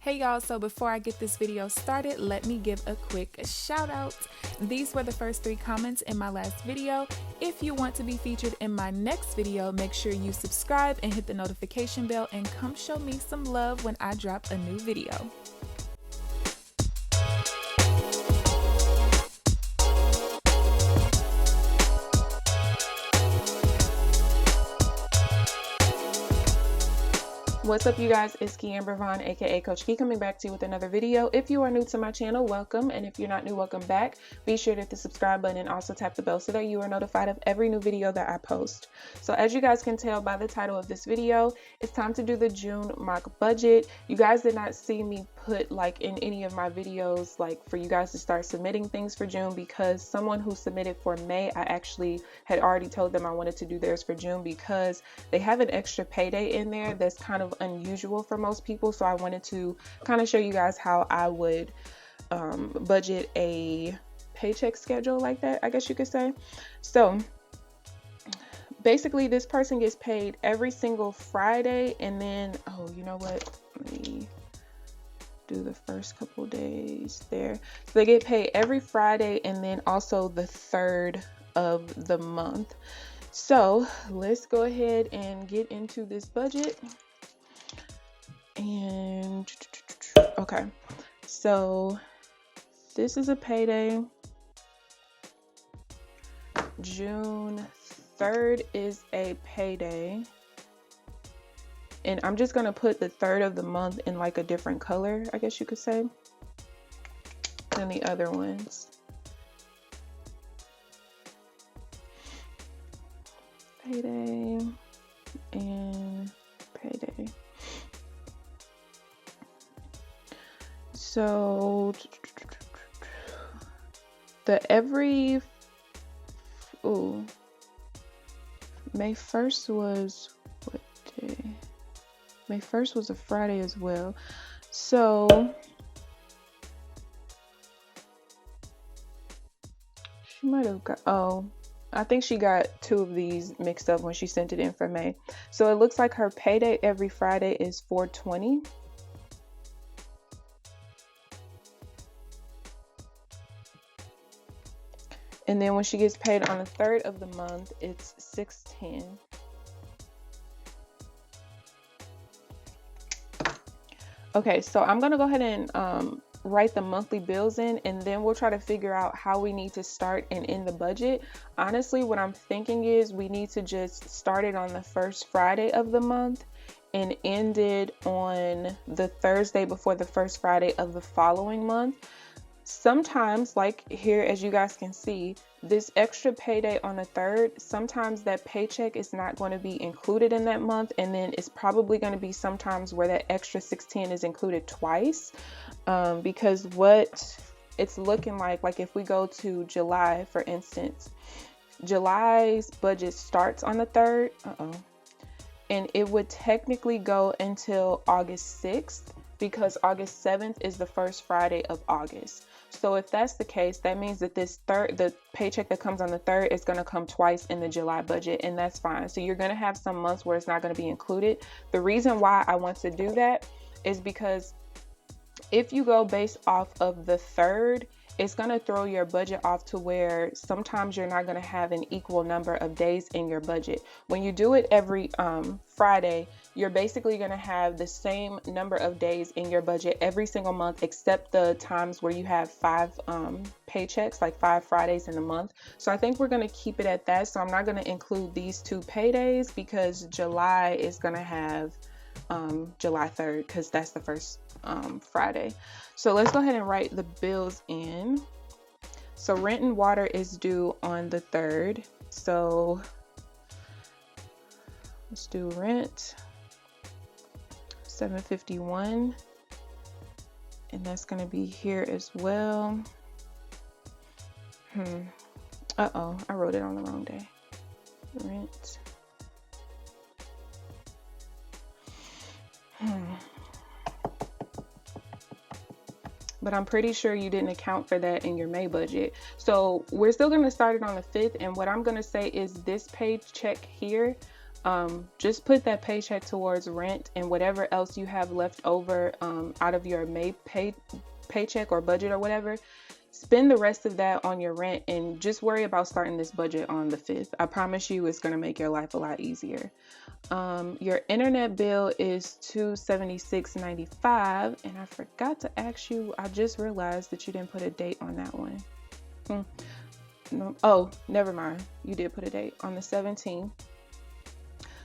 Hey y'all, so before I get this video started, let me give a quick shout out. These were the first 3 comments in my last video. If you want to be featured in my next video, make sure you subscribe and hit the notification bell and come show me some love when I drop a new video. What's up, you guys? It's KeAmber Vaughn, aka CoachKe, coming back to you with another video. If you are new to my channel, welcome, and if you're not new, welcome back. Be sure to hit the subscribe button and also tap the bell so that you are notified of every new video that I post. So as you guys can tell by the title of this video, it's time to do the June mock budget. You guys did not see me put like in any of my videos like for you guys to start submitting things for June, because someone who submitted for May, I actually had already told them I wanted to do theirs for June because they have an extra payday in there that's kind of unusual for most people. So I wanted to kind of show you guys how I would budget a paycheck schedule like that, I guess you could say. So basically this person gets paid every single Friday, and then you know what, let me do the first couple days there. So they get paid every Friday and then also the 3rd of the month. So let's go ahead and get into this budget. And okay, so this is a payday. June 3rd is a payday, and I'm just gonna put the 3rd of the month in like a different color, I guess you could say, than the other ones. Payday and payday. So May 1st was what day? May 1st was a Friday as well. So she might have got, I think she got 2 of these mixed up when she sent it in for May. So it looks like her payday every Friday is $420. And then when she gets paid on the 3rd of the month, it's $610. Okay, so I'm gonna go ahead and write the monthly bills in, and then we'll try to figure out how we need to start and end the budget. Honestly, what I'm thinking is we need to just start it on the first Friday of the month and end it on the Thursday before the first Friday of the following month. Sometimes, like here, as you guys can see, this extra payday on the 3rd, sometimes that paycheck is not going to be included in that month, and then it's probably going to be sometimes where that extra $610 is included twice, because what it's looking like if we go to July, for instance, July's budget starts on the 3rd, and it would technically go until August 6th, because August 7th is the first Friday of August. So if that's the case, that means that the paycheck that comes on the 3rd is going to come twice in the July budget, and that's fine. So you're going to have some months where it's not going to be included. The reason why I want to do that is because if you go based off of the 3rd, it's going to throw your budget off to where sometimes you're not going to have an equal number of days in your budget. When you do it every Friday, you're basically going to have the same number of days in your budget every single month, except the times where you have 5 paychecks, like 5 Fridays in a month. So I think we're going to keep it at that. So I'm not going to include these 2 paydays, because July is going to have July 3rd, because that's the first Friday. So let's go ahead and write the bills in. So rent and water is due on the 3rd. So let's do rent, $751, and that's going to be here as well. I wrote it on the wrong day. Rent. But I'm pretty sure you didn't account for that in your May budget. So we're still going to start it on the 5th. And what I'm going to say is this paycheck here, Just put that paycheck towards rent, and whatever else you have left over out of your paycheck or budget or whatever, spend the rest of that on your rent, and just worry about starting this budget on the 5th. I promise you it's going to make your life a lot easier. Your internet bill is $276.95, and I forgot to ask you, I just realized that you didn't put a date on that one. No, oh, never mind. You did put a date on the 17th.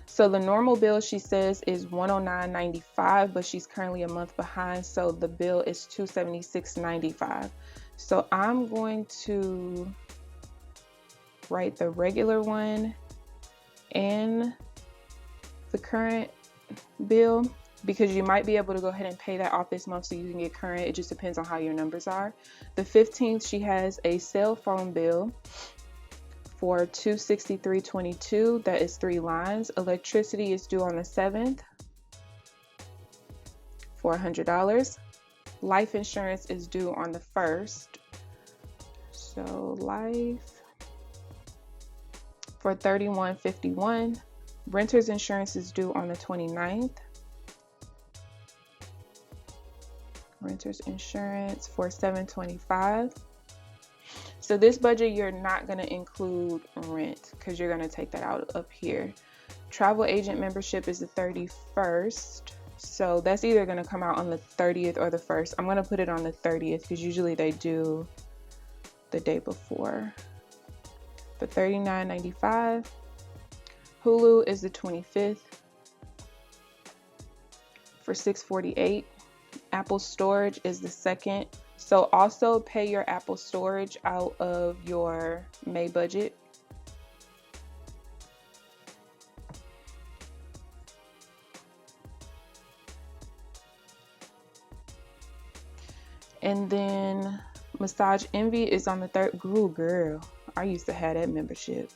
So the normal bill, she says, is $109.95, but she's currently a month behind, so the bill is $276.95. So I'm going to write the regular one and the current bill, because you might be able to go ahead and pay that off this month so you can get current. It just depends on how your numbers are. The 15th, she has a cell phone bill for $263.22. That is 3 lines. Electricity is due on the 7th for $100. Life insurance is due on the 1st. So life for $31.51. Renter's insurance is due on the 29th. Renter's insurance for $725. So this budget, you're not going to include rent because you're going to take that out up here. Travel agent membership is the 31st. So that's either going to come out on the 30th or the 1st. I'm going to put it on the 30th because usually they do the day before. For $39.95. Hulu is the 25th for $648. Apple storage is the 2nd. So also pay your Apple storage out of your May budget. And then Massage Envy is on the 3rd. Ooh, girl, I used to have that membership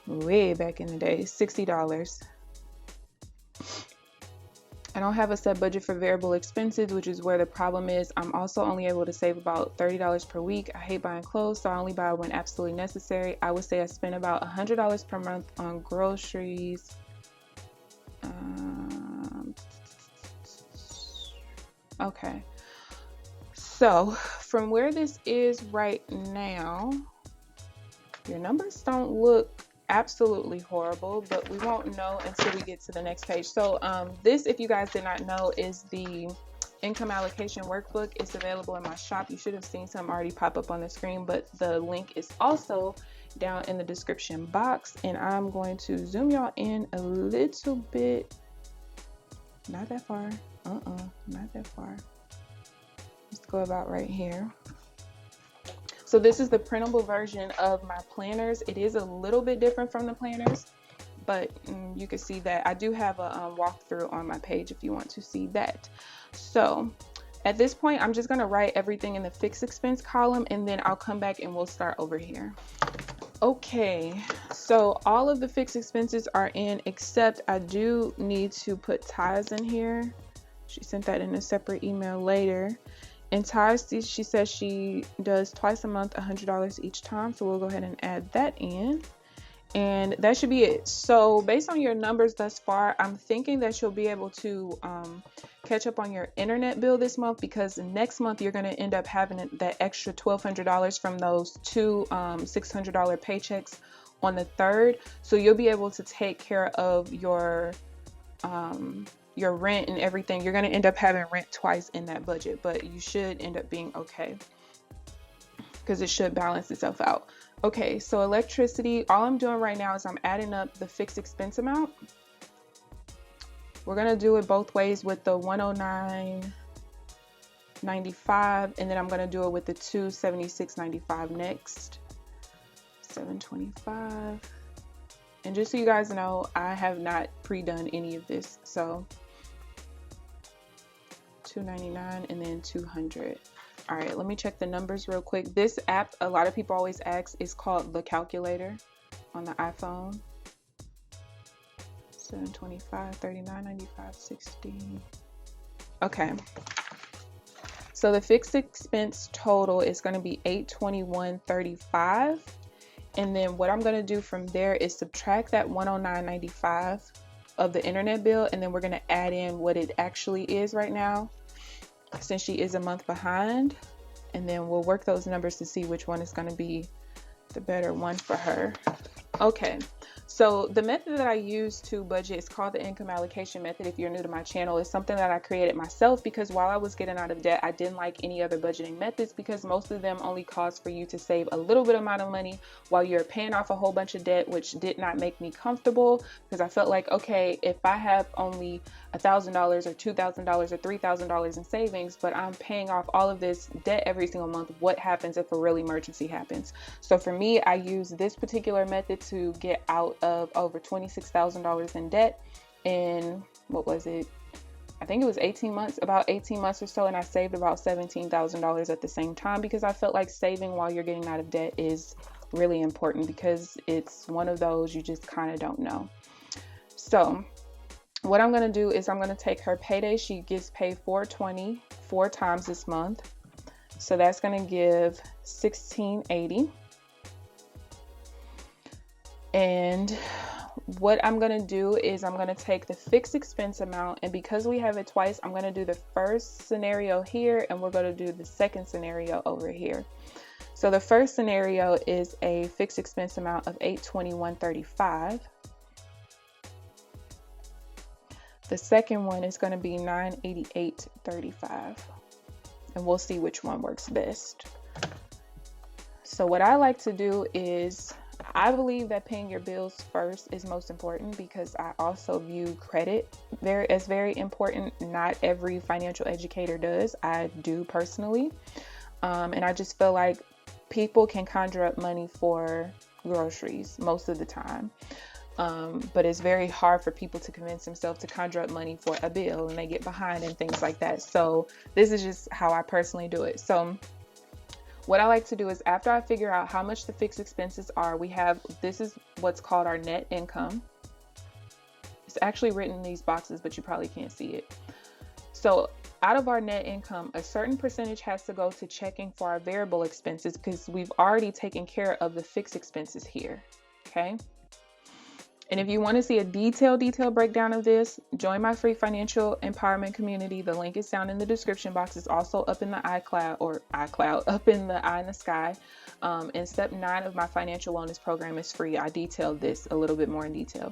way back in the day. $60. I don't have a set budget for variable expenses, which is where the problem is. I'm also only able to save about $30 per week. I hate buying clothes, so I only buy when absolutely necessary. I would say I spend about $100 per month on groceries. Okay. So from where this is right now, your numbers don't look absolutely horrible, but we won't know until we get to the next page. So this, if you guys did not know, is the income allocation workbook. It's available in my shop. You should have seen some already pop up on the screen, but the link is also down in the description box, and I'm going to zoom y'all in a little bit. Not that far. Not that far. Let's go about right here. So this is the printable version of my planners. It is a little bit different from the planners, but you can see that I do have a walkthrough on my page if you want to see that. So at this point, I'm just going to write everything in the fixed expense column, and then I'll come back and we'll start over here. Okay, so all of the fixed expenses are in, except I do need to put ties in here. She sent that in a separate email later. And ties, she says she does twice a month, $100 each time. So we'll go ahead and add that in. And that should be it. So based on your numbers thus far, I'm thinking that you'll be able to catch up on your internet bill this month, because next month you're going to end up having that extra $1,200 from those 2 $600 paychecks on the 3rd. So you'll be able to take care of your rent and everything. You're going to end up having rent twice in that budget, but you should end up being okay because it should balance itself out. Okay, so electricity, all I'm doing right now is I'm adding up the fixed expense amount. We're going to do it both ways with the $109.95, and then I'm going to do it with the $276.95 next. $725. And just so you guys know, I have not pre-done any of this. So $299 and then $200. All right, let me check the numbers real quick. This app, a lot of people always ask, is called the calculator on the iPhone. 725, 39, 95, 60. Okay. So the fixed expense total is going to be $821.35. And then what I'm going to do from there is subtract that $109.95 of the internet bill, and then we're going to add in what it actually is right now, since she is a month behind, and then we'll work those numbers to see which one is going to be the better one for her. Okay, so the method that I use to budget is called the income allocation method. If you're new to my channel, it's something that I created myself because while I was getting out of debt, I didn't like any other budgeting methods because most of them only cause for you to save a little bit amount of money while you're paying off a whole bunch of debt, which did not make me comfortable because I felt like, okay, if I have only $1,000 or $2,000 or $3,000 in savings, but I'm paying off all of this debt every single month, what happens if a real emergency happens? So for me, I use this particular method to get out of over $26,000 in debt in, what was it? I think it was 18 months, about 18 months or so, and I saved about $17,000 at the same time because I felt like saving while you're getting out of debt is really important because it's one of those you just kind of don't know. So what I'm going to do is I'm going to take her payday. She gets paid $420 4 times this month. So that's going to give $1,680. And what I'm going to do is I'm going to take the fixed expense amount, and because we have it twice, I'm going to do the first scenario here and we're going to do the second scenario over here. So the first scenario is a fixed expense amount of $821.35. The second one is going to be $988.35, and we'll see which one works best. So what I like to do is I believe that paying your bills first is most important because I also view credit as very important. Not every financial educator does. I do personally. And I just feel like people can conjure up money for groceries most of the time. But it's very hard for people to convince themselves to conjure up money for a bill, and they get behind and things like that. So this is just how I personally do it. So what I like to do is after I figure out how much the fixed expenses are, this is what's called our net income. It's actually written in these boxes, but you probably can't see it. So out of our net income, a certain percentage has to go to checking for our variable expenses because we've already taken care of the fixed expenses here. Okay. And if you want to see a detailed breakdown of this, join my free financial empowerment community. The link is down in the description box. It's also up in the iCloud, up in the eye in the sky. And step 9 of my financial wellness program is free. I detailed this a little bit more in detail.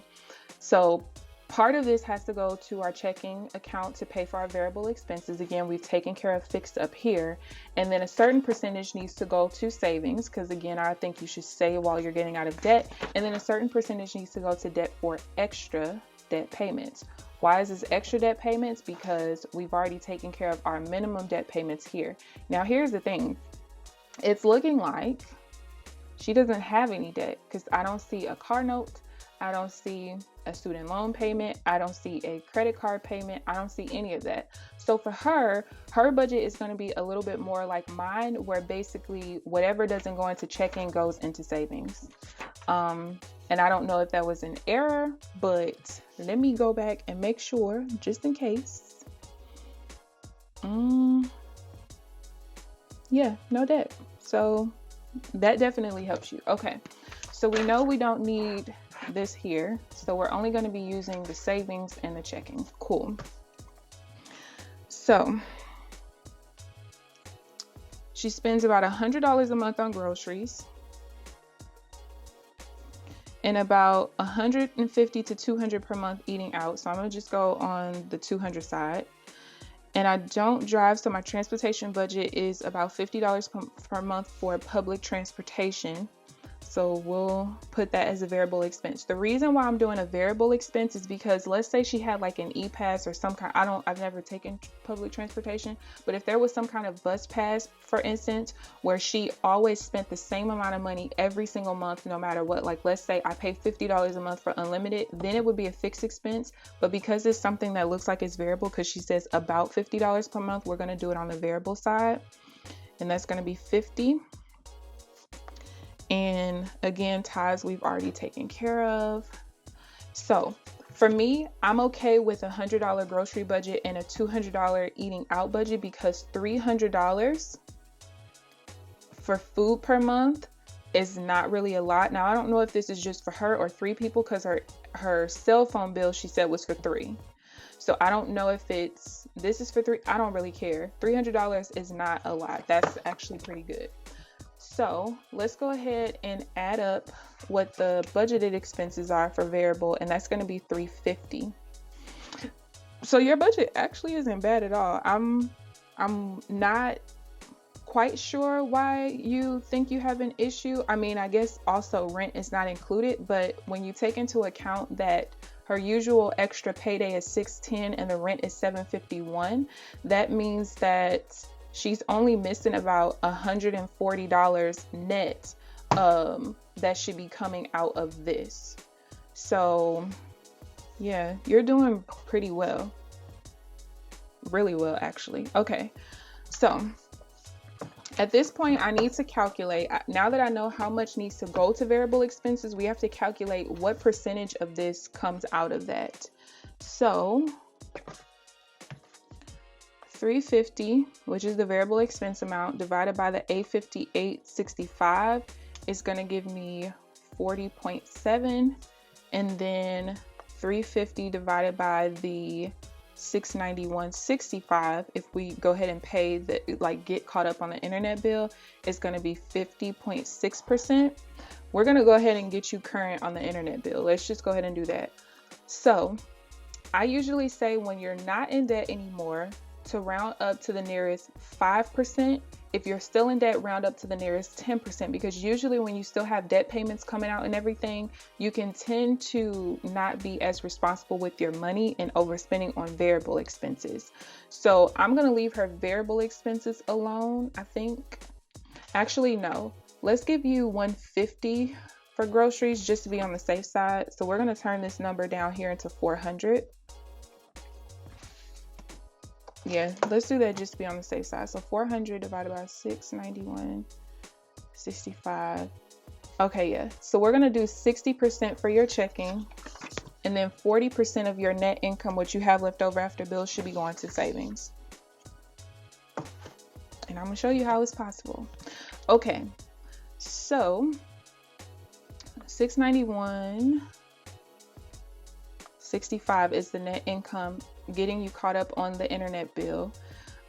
So part of this has to go to our checking account to pay for our variable expenses. Again, we've taken care of fixed up here. And then a certain percentage needs to go to savings because, again, I think you should save while you're getting out of debt. And then a certain percentage needs to go to debt for extra debt payments. Why is this extra debt payments? Because we've already taken care of our minimum debt payments here. Now, here's the thing. It's looking like she doesn't have any debt because I don't see a car note. I don't see a student loan payment. I don't see a credit card payment. I don't see any of that. So for her budget is going to be a little bit more like mine, where basically whatever doesn't go into checking goes into savings. And I don't know if that was an error, but let me go back and make sure just in case. Yeah, no debt. So that definitely helps you. Okay. So we know we don't need this here, so we're only going to be using the savings and the checking. Cool. So she spends about $100 a month on groceries and about $150 to $200 per month eating out. So I'm going to just go on the 200 side. And I don't drive, so my transportation budget is about $50 per month for public transportation. So we'll put that as a variable expense. The reason why I'm doing a variable expense is because let's say she had like an e-pass or some kind, I've never taken public transportation, but if there was some kind of bus pass, for instance, where she always spent the same amount of money every single month, no matter what, like let's say I pay $50 a month for unlimited, then it would be a fixed expense. But because it's something that looks like it's variable, because she says about $50 per month, we're going to do it on the variable side. And that's going to be 50. And again, ties we've already taken care of. So for me, I'm okay with a $100 grocery budget and a $200 eating out budget because $300 for food per month is not really a lot. Now, I don't know if this is just for her or 3 people, because her cell phone bill, she said, was for 3. So I don't know if this is for 3. I don't really care. $300 is not a lot. That's actually pretty good. So let's go ahead and add up what the budgeted expenses are for variable, and that's going to be $350. So your budget actually isn't bad at all. I'm not quite sure why you think you have an issue. I mean, I guess also rent is not included, but when you take into account that her usual extra payday is $610 and the rent is $751, that means that she's only missing about $140 net that should be coming out of this. So yeah, you're doing pretty well. Really well, actually. Okay, so at this point, I need to calculate, now that I know how much needs to go to variable expenses, we have to calculate what percentage of this comes out of that. So $350, which is the variable expense amount, divided by the $858.65 is going to give me 40.7, and then $350 divided by the $691.65, if we go ahead and pay the, like, get caught up on the internet bill, is going to be 50.6%. We're going to go ahead and get you current on the internet bill. Let's just go ahead and do that. So I usually say when you're not in debt anymore, to round up to the nearest 5%. If you're still in debt, round up to the nearest 10%, because usually when you still have debt payments coming out and everything, you can tend to not be as responsible with your money and overspending on variable expenses. So I'm going to leave her variable expenses alone, I think. Actually, no. Let's give you $150 for groceries just to be on the safe side. So we're going to turn this number down here into $400. Yeah, let's do that just to be on the safe side. So 400 divided by 691.65. Okay, yeah. So we're going to do 60% for your checking, and then 40% of your net income, what you have left over after bills, should be going to savings. And I'm going to show you how it's possible. Okay, so 691.65 is the net income getting you caught up on the internet bill,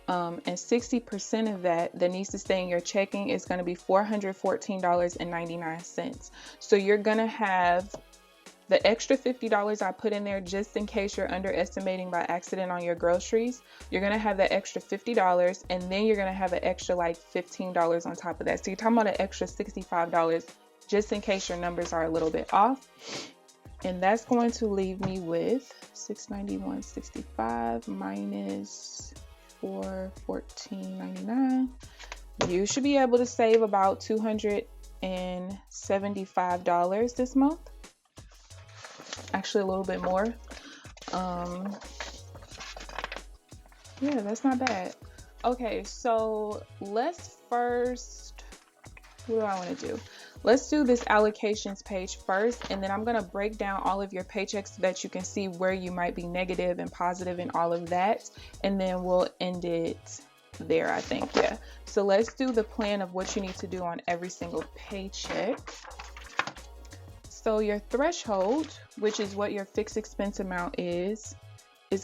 and 60% of that needs to stay in your checking is going to be $414.99. So you're going to have the extra $50 I put in there just in case you're underestimating by accident on your groceries. You're going to have that extra $50, and then you're going to have an extra like $15 on top of that. So you're talking about an extra $65 just in case your numbers are a little bit off. And that's going to leave me with 691.65 minus 414.99. You should be able to save about $275 this month. Actually, a little bit more. Yeah, that's not bad. Okay, so let's first, what do I want to do? Let's do this allocations page first, and then I'm going to break down all of your paychecks so that you can see where you might be negative and positive and all of that. And then we'll end it there, I think. Yeah. So let's do the plan of what you need to do on every single paycheck. So your threshold, which is what your fixed expense amount is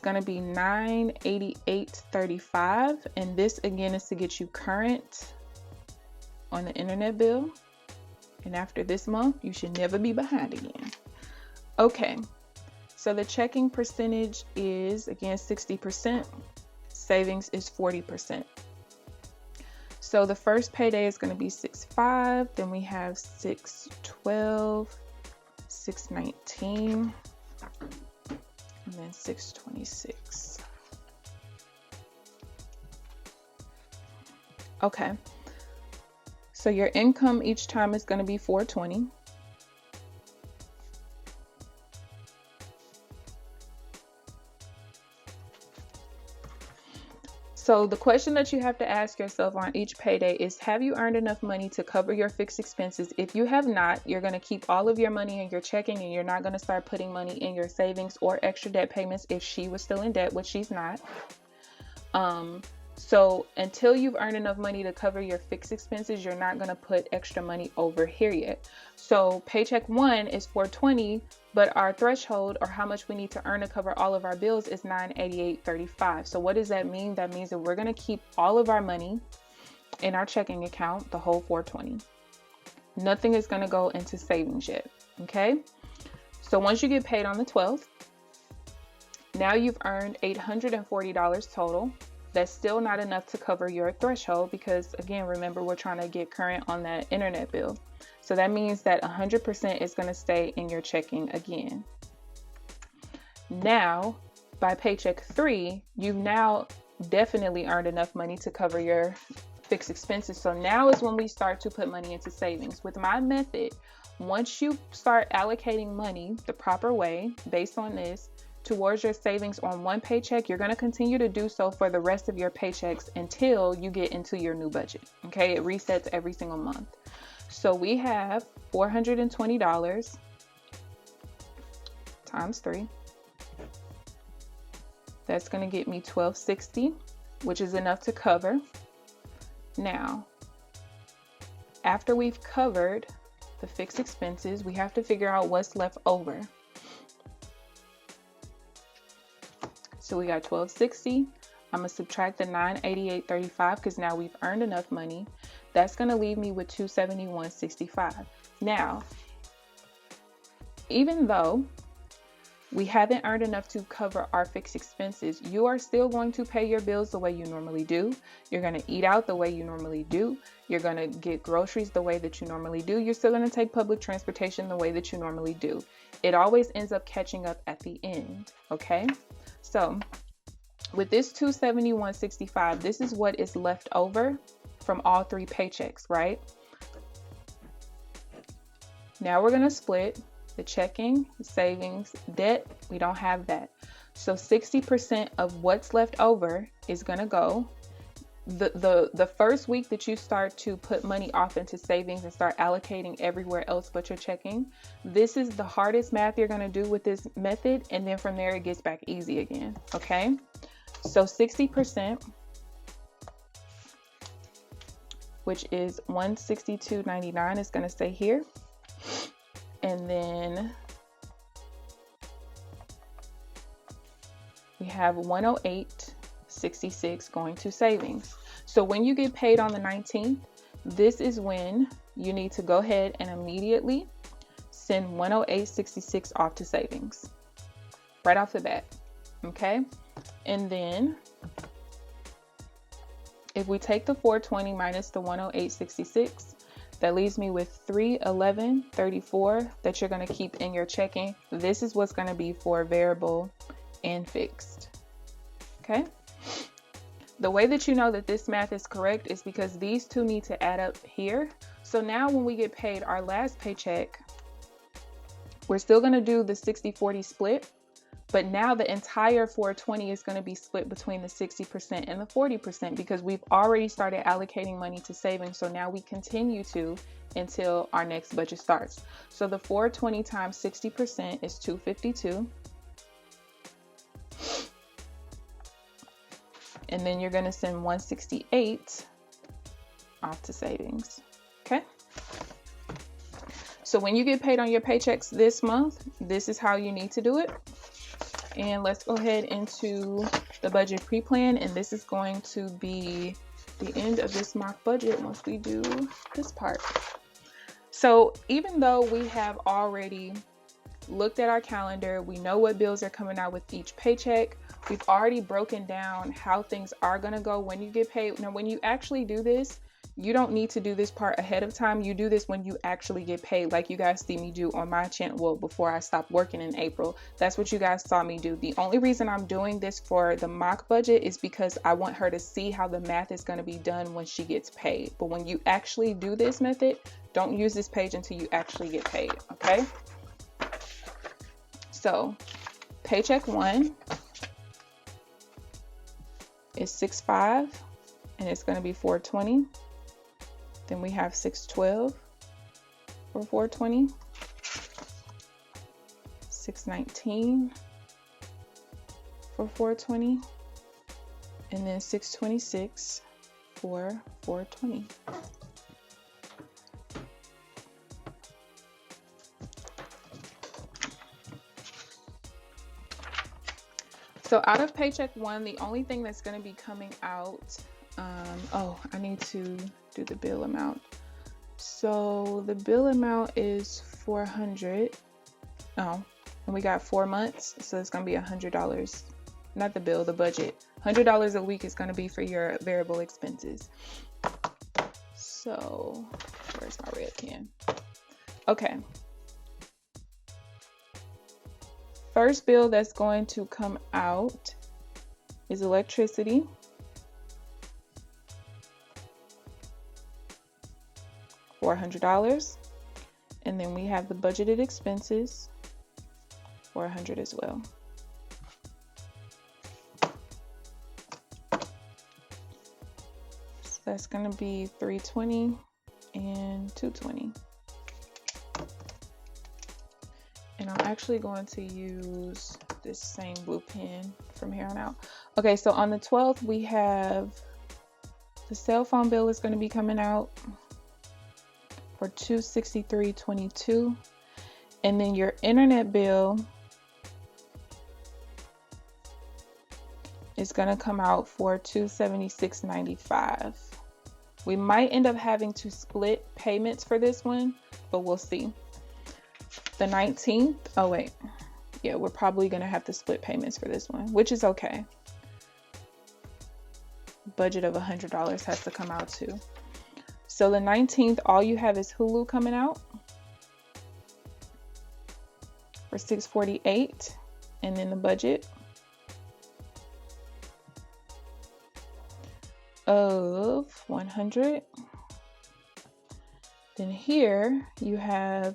going to be $988.35. And this again is to get you current on the internet bill. And after this month, you should never be behind again. Okay, so the checking percentage is, again, 60%. Savings is 40%. So the first payday is going to be $6.5. Then we have $6.12, $6.19, and then $6.26. Okay. So your income each time is going to be $420. So the question that you have to ask yourself on each payday is, have you earned enough money to cover your fixed expenses? If you have not, you're going to keep all of your money in your checking, and you're not going to start putting money in your savings or extra debt payments if she was still in debt, which she's not. So until you've earned enough money to cover your fixed expenses, you're not going to put extra money over here yet. So paycheck 1 is $420, but our threshold, or how much we need to earn to cover all of our bills, is $988.35. So what does that mean? That means that we're going to keep all of our money in our checking account, the whole $420. Nothing is going to go into savings yet. Okay. So once you get paid on the 12th, now you've earned $840 total. That's still not enough to cover your threshold because, again, remember, we're trying to get current on that internet bill. So that means that 100% is going to stay in your checking again. Now, by paycheck 3, you've now definitely earned enough money to cover your fixed expenses. So now is when we start to put money into savings. With my method, once you start allocating money the proper way based on this towards your savings on one paycheck, you're going to continue to do so for the rest of your paychecks until you get into your new budget. Okay, it resets every single month. So we have $420 times 3. That's going to get me $1,260, which is enough to cover. Now, after we've covered the fixed expenses, we have to figure out what's left over. So we got $1,260. I'm going to subtract the $988.35 because now we've earned enough money. That's going to leave me with $271.65. Now, even though we haven't earned enough to cover our fixed expenses, you are still going to pay your bills the way you normally do. You're going to eat out the way you normally do. You're going to get groceries the way that you normally do. You're still going to take public transportation the way that you normally do. It always ends up catching up at the end, okay? So with this $271.65, this is what is left over from all 3 paychecks, right? Now we're going to split the checking, the savings, debt. We don't have that. So 60% of what's left over is going to go. The first week that you start to put money off into savings and start allocating everywhere else but your checking, this is the hardest math you're going to do with this method. And then from there, it gets back easy again. Okay. So 60%, which is $162.99, is going to stay here. And then we have $108.66 going to savings. So when you get paid on the 19th, this is when you need to go ahead and immediately send $108.66 off to savings right off the bat. Okay. And then if we take the $420 minus the $108.66, that leaves me with $311.34 that you're going to keep in your checking. This is what's going to be for variable and fixed. Okay. The way that you know that this math is correct is because these two need to add up here. So now when we get paid our last paycheck, we're still going to do the 60-40 split, but now the entire $420 is going to be split between the 60% and the 40% because we've already started allocating money to savings. So now we continue to until our next budget starts. So the $420 times 60% is $252. And then you're going to send $168 off to savings. Okay. So when you get paid on your paychecks this month, this is how you need to do it. And let's go ahead into the budget pre-plan. And this is going to be the end of this mock budget once we do this part. So even though we have already looked at our calendar, we know what bills are coming out with each paycheck. We've already broken down how things are going to go when you get paid. Now, when you actually do this, you don't need to do this part ahead of time. You do this when you actually get paid, like you guys see me do on my channel. Well, before I stopped working in April, that's what you guys saw me do. The only reason I'm doing this for the mock budget is because I want her to see how the math is going to be done when she gets paid. But when you actually do this method, don't use this page until you actually get paid. Okay. So paycheck 1 is 6.5 and it's going to be $420. Then we have 6.12 for $420, 6.19 for $420, and then 626 for 420. So out of Paycheck 1, the only thing that's going to be coming out, oh, I need to do the bill amount. So the bill amount is $400. Oh, and we got 4 months, so it's going to be $100. Not the bill, the budget. $100 a week is going to be for your variable expenses. So where's my red pen? Okay. First bill that's going to come out is electricity. $400. And then we have the budgeted expenses for $100 as well. So that's going to be $320 and $220. And I'm actually going to use this same blue pen from here on out. Okay, so on the 12th, we have the cell phone bill is going to be coming out for $263.22. And then your internet bill is going to come out for $276.95. We might end up having to split payments for this one, but we'll see. The 19th, oh wait, yeah, we're probably going to have to split payments for this one, which is okay. Budget of $100 has to come out too. So the 19th, all you have is Hulu coming out for $648, and then the budget of $100. Then here you have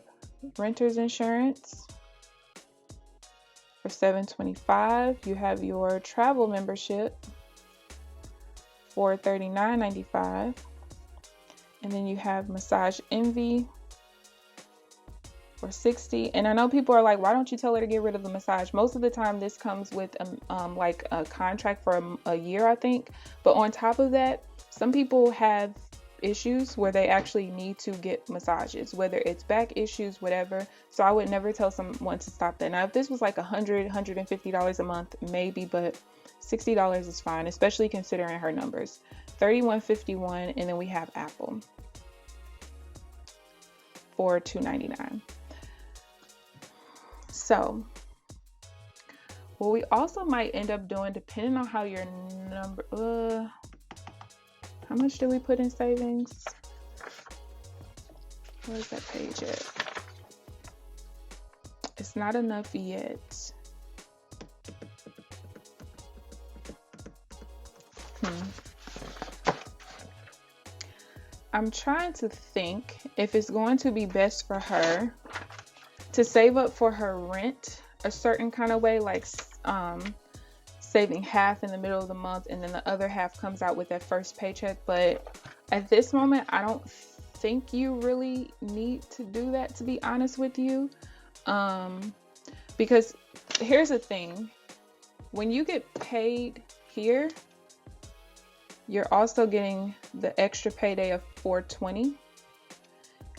renter's insurance for $725. You have your travel membership for $39.95. And then you have Massage Envy for $60. And I know people are like, why don't you tell her to get rid of the massage? Most of the time this comes with like a contract for a year, I think. But on top of that, some people have issues where they actually need to get massages, whether it's back issues, whatever. So I would never tell someone to stop that. Now, if this was like $150 a month, maybe, but $60 is fine, especially considering her numbers. $31.51, and then we have Apple for $299. So what we also might end up doing, depending on how your number, how much do we put in savings? Where's that page at? It's not enough yet. I'm trying to think if it's going to be best for her to save up for her rent a certain kind of way, like saving half in the middle of the month and then the other half comes out with that first paycheck. But at this moment, I don't think you really need to do that, to be honest with you. Because here's the thing, when you get paid here, you're also getting the extra payday of $420.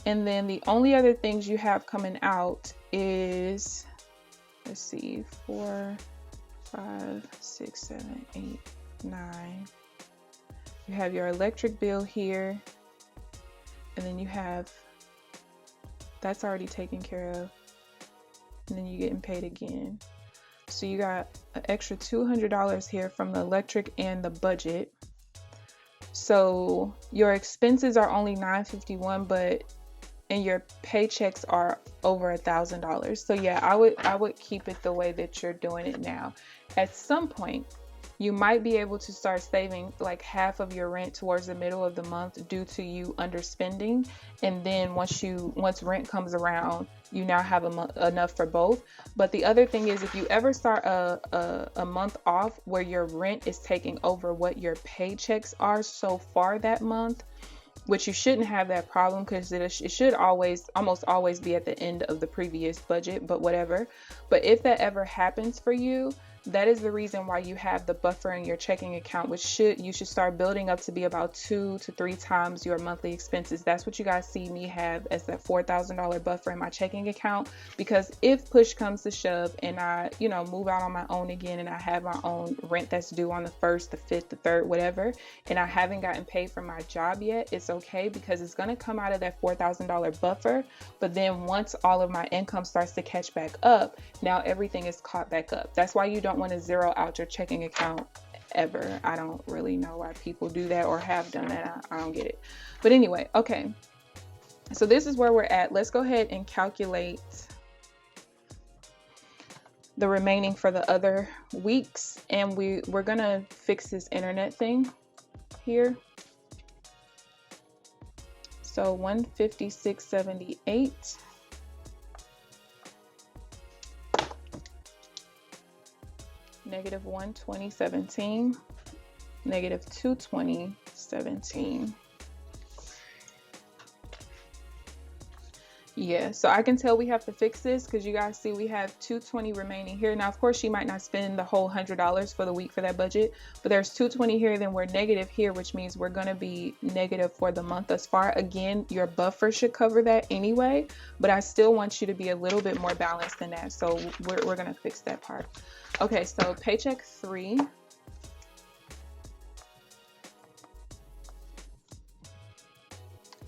And then the only other things you have coming out is, let's see, 4, 5, 6, 7, 8, 9. You have your electric bill here. And then you have, that's already taken care of. And then you're getting paid again. So you got an extra $200 here from the electric and the budget. So your expenses are only $951, and your paychecks are over $1,000. So yeah, I would keep it the way that you're doing it now. At some point, you might be able to start saving like half of your rent towards the middle of the month due to you underspending. And then once rent comes around, you now have enough for both. But the other thing is, if you ever start a month off where your rent is taking over what your paychecks are so far that month, which you shouldn't have that problem because it should almost always be at the end of the previous budget, but whatever. But if that ever happens for you, that is the reason why you have the buffer in your checking account, which you should start building up to be about 2 to 3 times your monthly expenses. That's what you guys see me have as that $4,000 buffer in my checking account, because if push comes to shove and I, move out on my own again, and I have my own rent that's due on the 1st, the 5th, the 3rd, whatever, and I haven't gotten paid for my job yet, it's okay, because it's going to come out of that $4,000 buffer. But then once all of my income starts to catch back up, now everything is caught back up. That's why you don't want to zero out your checking account ever. I don't really know why people do that or have done that. I don't get it. But anyway, okay. So this is where we're at. Let's go ahead and calculate the remaining for the other weeks. And we're going to fix this internet thing here. So 156.78. Negative 120.17, negative 220.17. Yeah, so I can tell we have to fix this because you guys see we have 220 remaining here. Now, of course, she might not spend the whole $100 for the week for that budget, but there's 220 here, then we're negative here, which means we're going to be negative for the month thus far. Again, your buffer should cover that anyway, but I still want you to be a little bit more balanced than that. So we're going to fix that part. Okay, so paycheck 3.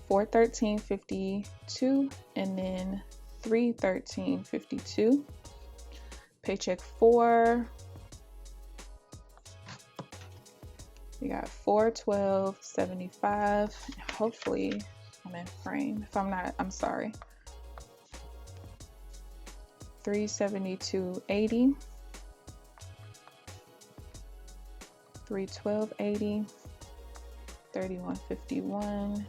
$413.52 and then $313.52. Paycheck 4, we got $412.75. Hopefully I'm in frame. If I'm not, I'm sorry. $372.80, $312.80, $31.51.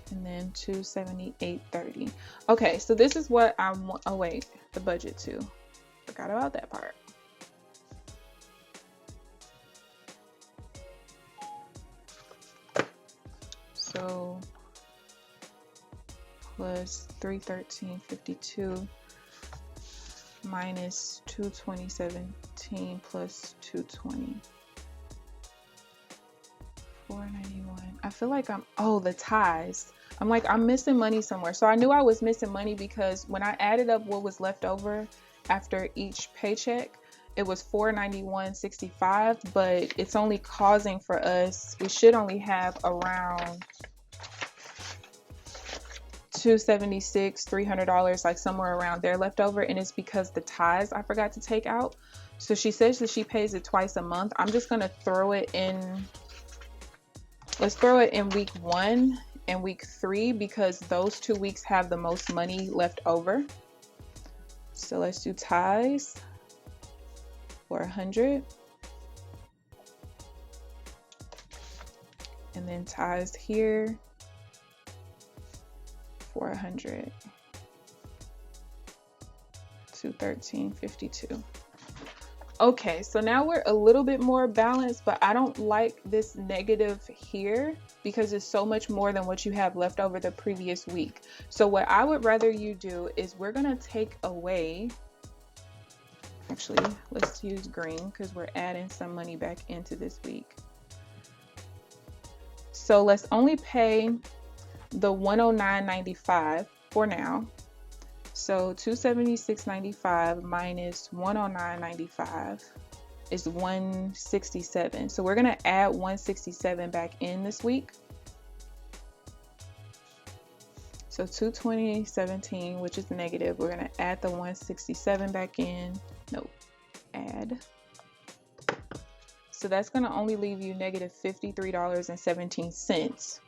And then $278.30. Okay, so this is what I want. Oh wait, the budget too. Forgot about that part. So plus $313.52 minus $220.17 plus $220. $491. I feel like the ties. I'm missing money somewhere. So I knew I was missing money because when I added up what was left over after each paycheck, it was $491.65, but it's only causing for us, we should only have around $276, $300, like somewhere around there left over, and it's because the ties I forgot to take out. So she says that she pays it twice a month. I'm just gonna throw it in. Let's throw it in week 1 and week 3 because those 2 weeks have the most money left over. So let's do ties for 100. And then ties here for 100. $213.52. Okay, so now we're a little bit more balanced, but I don't like this negative here because it's so much more than what you have left over the previous week. So what I would rather you do is we're gonna take away, actually, let's use green because we're adding some money back into this week. So let's only pay the $109.95 for now. So $276.95 minus $109.95 is $167. So we're gonna add $167 back in this week. So $220.17, which is negative, we're gonna add the $167 back in. Nope, add. So that's gonna only leave you negative $53.17.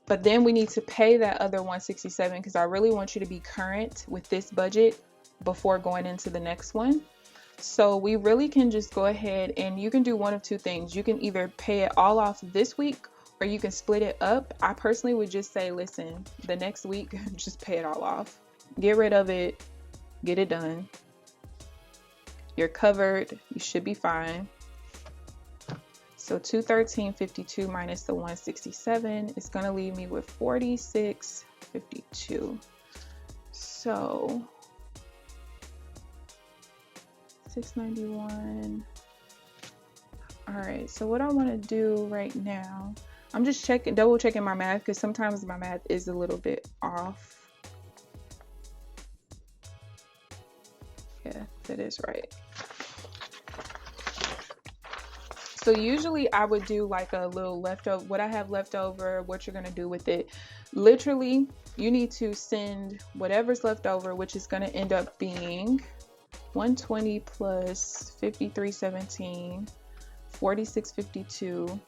But then we need to pay that other $167 because I really want you to be current with this budget before going into the next one. So we really can just go ahead and you can do one of two things. You can either pay it all off this week or you can split it up. I personally would just say, listen, the next week, just pay it all off. Get rid of it, get it done. You're covered, you should be fine. So $213.52 minus the $167 is going to leave me with $46.52. So $691. All right, so what I want to do right now, I'm just double checking my math, because sometimes my math is a little bit off. Yeah, that is right. So usually I would do like a little leftover, what I have left over, what you're going to do with it. Literally, you need to send whatever's left over, which is going to end up being 120 plus 5317, 4652,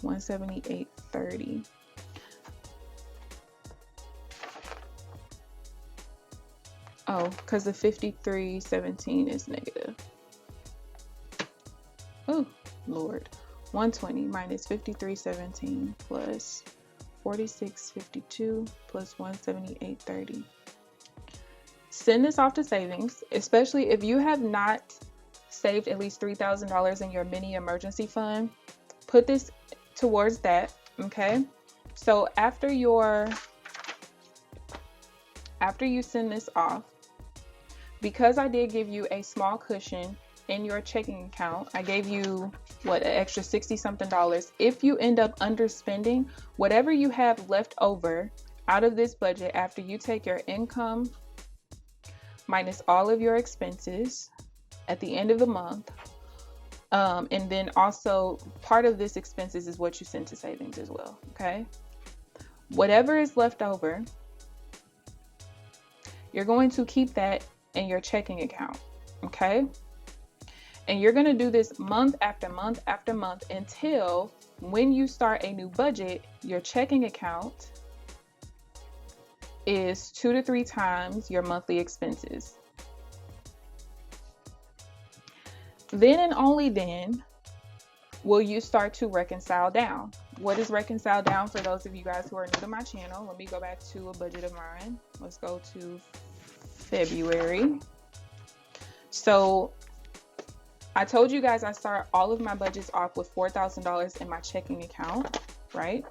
178.30. Oh, because the 5317 is negative. Oh, Lord. 120 minus 5317 plus 4652 plus 178.30. Send this off to savings, especially if you have not saved at least $3,000 in your mini emergency fund. Put this towards that, okay? So after you send this off, because I did give you a small cushion in your checking account, I gave you an extra 60 something dollars. If you end up underspending, whatever you have left over out of this budget, after you take your income minus all of your expenses at the end of the month, and then also part of this expenses is what you send to savings as well, okay? Whatever is left over, you're going to keep that in your checking account, okay? And you're going to do this month after month after month until when you start a new budget, your checking account is 2 to 3 times your monthly expenses. Then and only then will you start to reconcile down. What is reconcile down for those of you guys who are new to my channel? Let me go back to a budget of mine. Let's go to February. So I told you guys I start all of my budgets off with $4,000 in my checking account, right?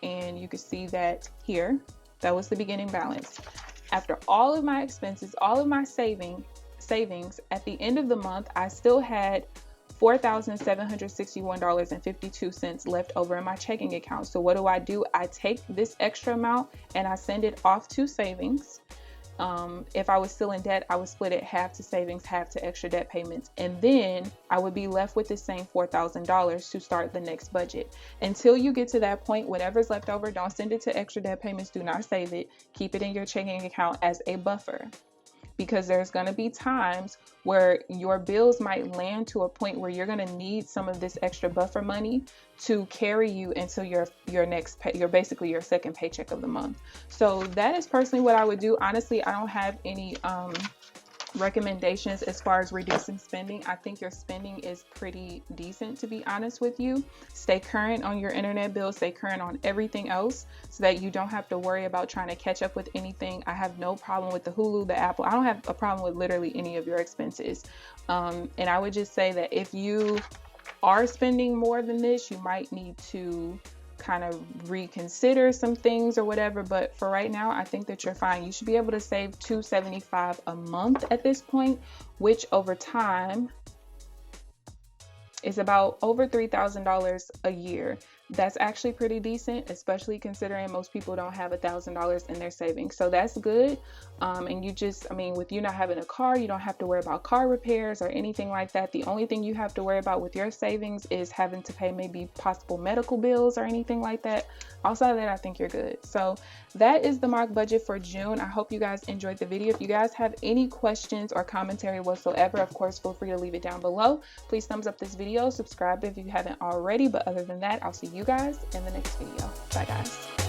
And you can see that here. That was the beginning balance. After all of my expenses, all of my savings, at the end of the month, I still had $4,761.52 left over in my checking account. So what do? I take this extra amount and I send it off to savings. If I was still in debt, I would split it half to savings, half to extra debt payments. And then I would be left with the same $4,000 to start the next budget. Until you get to that point, whatever's left over, don't send it to extra debt payments. Do not save it. Keep it in your checking account as a buffer. Because there's going to be times where your bills might land to a point where you're going to need some of this extra buffer money to carry you until your next basically your second paycheck of the month. So that is personally what I would do. Honestly, I don't have any recommendations as far as reducing spending. I think your spending is pretty decent, to be honest with you. Stay current on your internet bills, stay current on everything else so that you don't have to worry about trying to catch up with anything. I have no problem with the Hulu, the Apple. I don't have a problem with literally any of your expenses. And I would just say that if you are spending more than this, you might need to kind of reconsider some things or whatever, but for right now I think that you're fine. You should be able to save $275 a month at this point, which over time is about over $3,000 a year. That's actually pretty decent, especially considering most people don't have $1,000 in their savings. So that's good. And you just, with you not having a car, you don't have to worry about car repairs or anything like that. The only thing you have to worry about with your savings is having to pay maybe possible medical bills or anything like that. Outside of that, I think you're good. So that is the mock budget for June. I hope you guys enjoyed the video. If you guys have any questions or commentary whatsoever, of course, feel free to leave it down below. Please thumbs up this video, subscribe if you haven't already. But other than that, I'll see you guys in the next video. Bye guys.